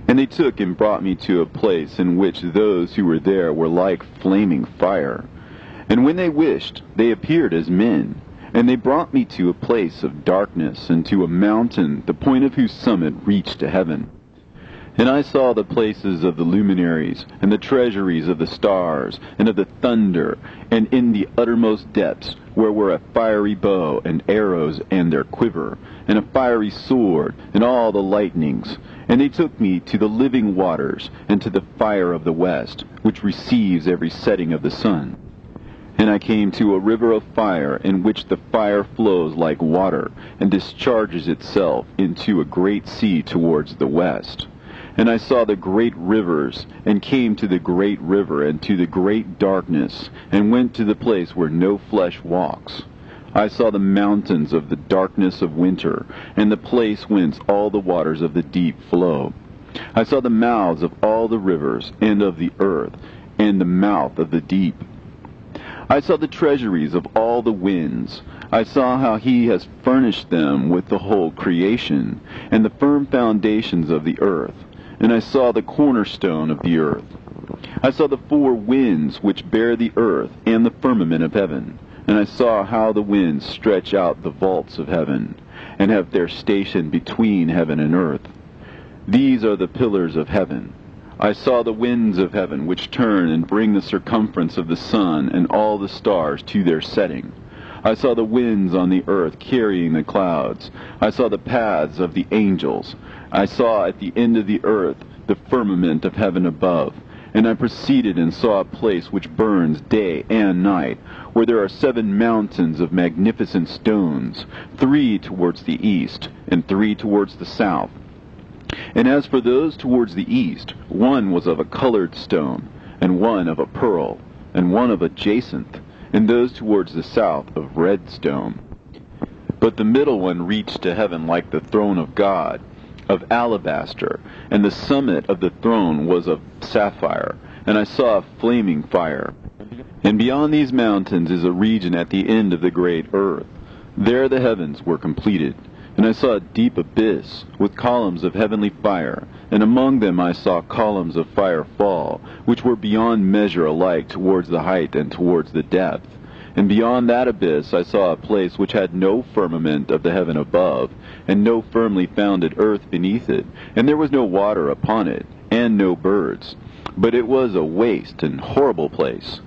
And they took and brought me to a place in which those who were there were like flaming fire. And when they wished, they appeared as men. And they brought me to a place of darkness, and to a mountain, the point of whose summit reached to heaven. And I saw the places of the luminaries, and the treasuries of the stars, and of the thunder, and in the uttermost depths, where were a fiery bow, and arrows, and their quiver, and a fiery sword, and all the lightnings. And they took me to the living waters, and to the fire of the west, which receives every setting of the sun. And I came to a river of fire, in which the fire flows like water, and discharges itself into a great sea towards the west. And I saw the great rivers, and came to the great river, and to the great darkness, and went to the place where no flesh walks. I saw the mountains of the darkness of winter, and the place whence all the waters of the deep flow. I saw the mouths of all the rivers, and of the earth, and the mouth of the deep. I saw the treasuries of all the winds. I saw how he has furnished them with the whole creation, and the firm foundations of the earth. And I saw the cornerstone of the earth. I saw the four winds which bear the earth, and the firmament of heaven. And I saw how the winds stretch out the vaults of heaven, and have their station between heaven and earth. These are the pillars of heaven. I saw the winds of heaven, which turn and bring the circumference of the sun and all the stars to their setting. I saw the winds on the earth carrying the clouds. I saw the paths of the angels. I saw at the end of the earth the firmament of heaven above. And I proceeded and saw a place which burns day and night, where there are 7 mountains of magnificent stones, 3 towards the east, and 3 towards the south. And as for those towards the east, one was of a colored stone, and one of a pearl, and one of a jacinth, and those towards the south of red stone. But the middle one reached to heaven like the throne of God, of alabaster, and the summit of the throne was of sapphire, and I saw a flaming fire. And beyond these mountains is a region at the end of the great earth. There the heavens were completed. And I saw a deep abyss, with columns of heavenly fire, and among them I saw columns of fire fall, which were beyond measure alike towards the height and towards the depth. And beyond that abyss I saw a place which had no firmament of the heaven above, and no firmly founded earth beneath it, and there was no water upon it, and no birds. But it was a waste and horrible place.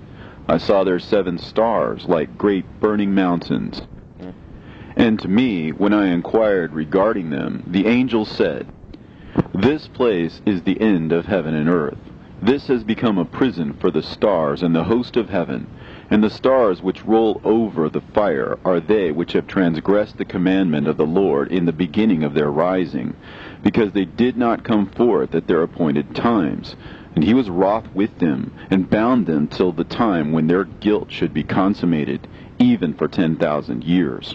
I saw there 7 stars, like great burning mountains. And to me, when I inquired regarding them, the angel said, "This place is the end of heaven and earth. This has become a prison for the stars and the host of heaven. And the stars which roll over the fire are they which have transgressed the commandment of the Lord in the beginning of their rising, because they did not come forth at their appointed times. And he was wroth with them, and bound them till the time when their guilt should be consummated, even for 10,000 years.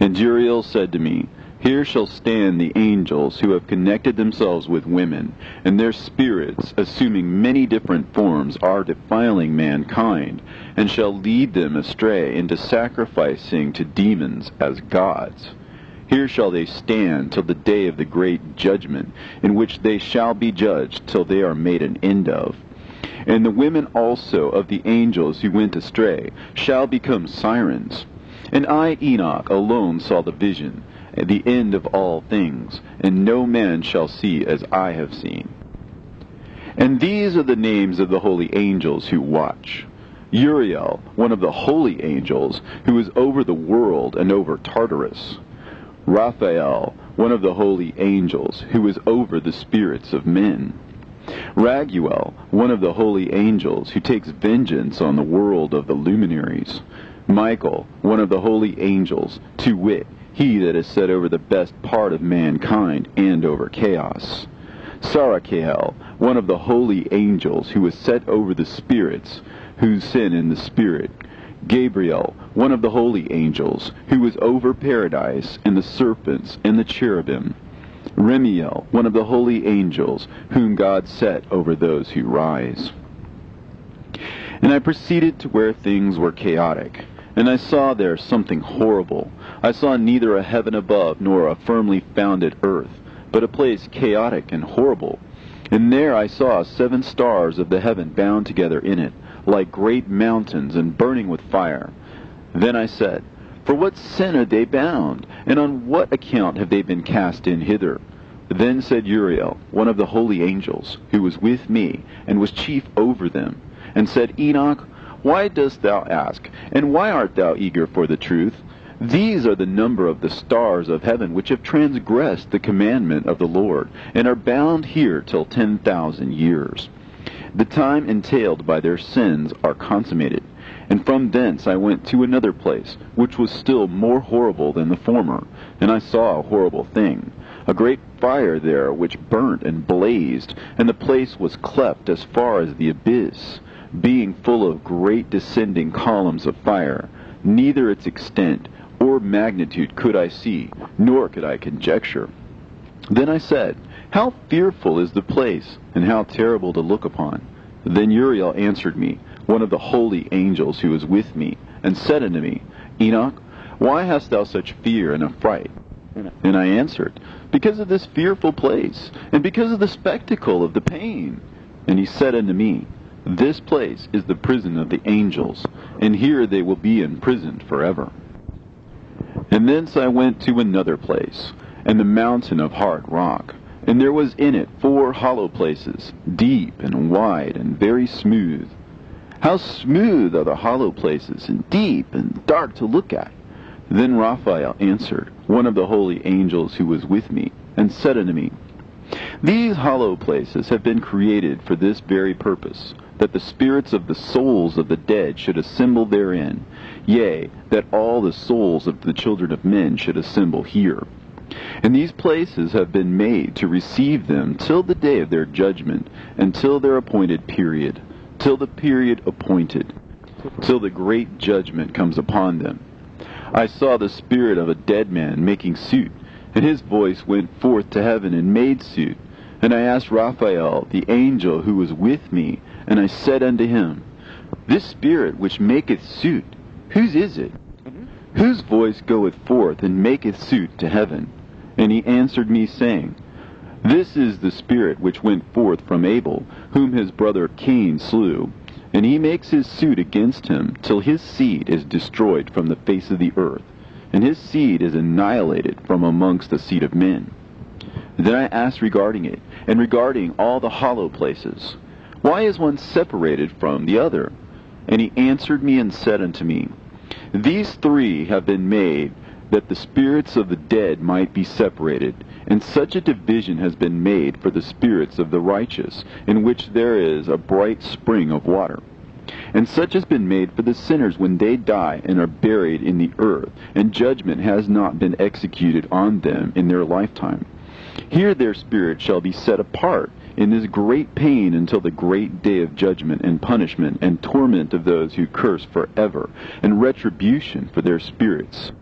And Uriel said to me, Here shall stand the angels who have connected themselves with women, and their spirits, assuming many different forms, are defiling mankind, and shall lead them astray into sacrificing to demons as gods. Here shall they stand till the day of the great judgment, in which they shall be judged till they are made an end of. And the women also of the angels who went astray shall become sirens. And I, Enoch, alone saw the vision, the end of all things, and no man shall see as I have seen. And these are the names of the holy angels who watch. Uriel, one of the holy angels, who is over the world and over Tartarus. Raphael, one of the holy angels, who is over the spirits of men. Raguel, one of the holy angels, who takes vengeance on the world of the luminaries. Michael, one of the holy angels, to wit, he that is set over the best part of mankind and over chaos. Sarachael, one of the holy angels, who is set over the spirits, who sin in the spirit. Gabriel, one of the holy angels, who is over paradise, and the serpents, and the cherubim. Remiel, one of the holy angels, whom God set over those who rise. And I proceeded to where things were chaotic, and I saw there something horrible. I saw neither a heaven above nor a firmly founded earth, but a place chaotic and horrible. And there I saw 7 stars of the heaven bound together in it, like great mountains and burning with fire. Then I said, For what sin are they bound, and on what account have they been cast in hither? Then said Uriel, one of the holy angels, who was with me, and was chief over them, and said, Enoch, why dost thou ask, and why art thou eager for the truth? These are the number of the stars of heaven, which have transgressed the commandment of the Lord, and are bound here till 10,000 years. The time entailed by their sins are consummated. And from thence I went to another place, which was still more horrible than the former, and I saw a horrible thing, a great fire there which burnt and blazed, and the place was cleft as far as the abyss, being full of great descending columns of fire. Neither its extent or magnitude could I see, nor could I conjecture. Then I said, How fearful is the place, and how terrible to look upon! Then Uriel answered me, one of the holy angels who was with me, and said unto me, Enoch, why hast thou such fear and affright? And I answered, Because of this fearful place, and because of the spectacle of the pain. And he said unto me, This place is the prison of the angels, and here they will be imprisoned forever. And thence I went to another place, and the mountain of hard rock, and there was in it 4 hollow places, deep and wide and very smooth. How smooth are the hollow places, and deep and dark to look at! Then Raphael answered, one of the holy angels who was with me, and said unto me, These hollow places have been created for this very purpose, that the spirits of the souls of the dead should assemble therein, yea, that all the souls of the children of men should assemble here. And these places have been made to receive them till the day of their judgment, and till their appointed period, till the period appointed, till the great judgment comes upon them. I saw the spirit of a dead man making suit, and his voice went forth to heaven and made suit. And I asked Raphael, the angel who was with me, and I said unto him, This spirit which maketh suit, whose is it? Whose voice goeth forth and maketh suit to heaven? And he answered me, saying, This is the spirit which went forth from Abel, whom his brother Cain slew, and he makes his suit against him, till his seed is destroyed from the face of the earth, and his seed is annihilated from amongst the seed of men. Then I asked regarding it, and regarding all the hollow places, Why is one separated from the other? And he answered me and said unto me, These 3 have been made, that the spirits of the dead might be separated, and such a division has been made for the spirits of the righteous, in which there is a bright spring of water. And such has been made for the sinners when they die and are buried in the earth, and judgment has not been executed on them in their lifetime. Here their spirit shall be set apart in this great pain until the great day of judgment and punishment and torment of those who curse forever, and retribution for their spirits.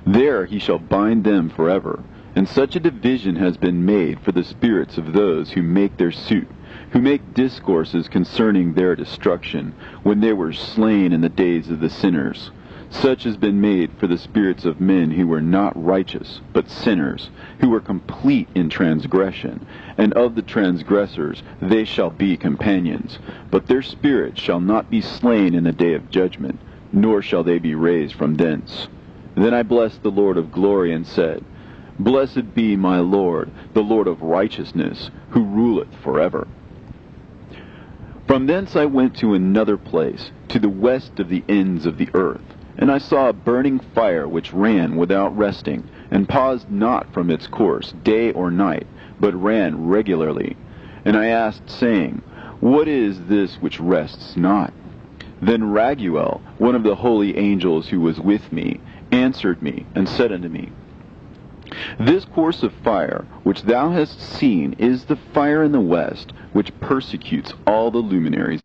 There he shall bind them forever. And such a division has been made for the spirits of those who make their suit, who make discourses concerning their destruction, when they were slain in the days of the sinners. Such has been made for the spirits of men who were not righteous, but sinners, who were complete in transgression. And of the transgressors they shall be companions. But their spirits shall not be slain in the day of judgment, nor shall they be raised from thence. Then I blessed the Lord of glory, and said, Blessed be my Lord, the Lord of righteousness, who ruleth forever. From thence I went to another place, to the west of the ends of the earth. And I saw a burning fire which ran without resting, and paused not from its course day or night, but ran regularly. And I asked, saying, What is this which rests not? Then Raguel, one of the holy angels who was with me, answered me, and said unto me, This course of fire which thou hast seen is the fire in the west, which persecutes all the luminaries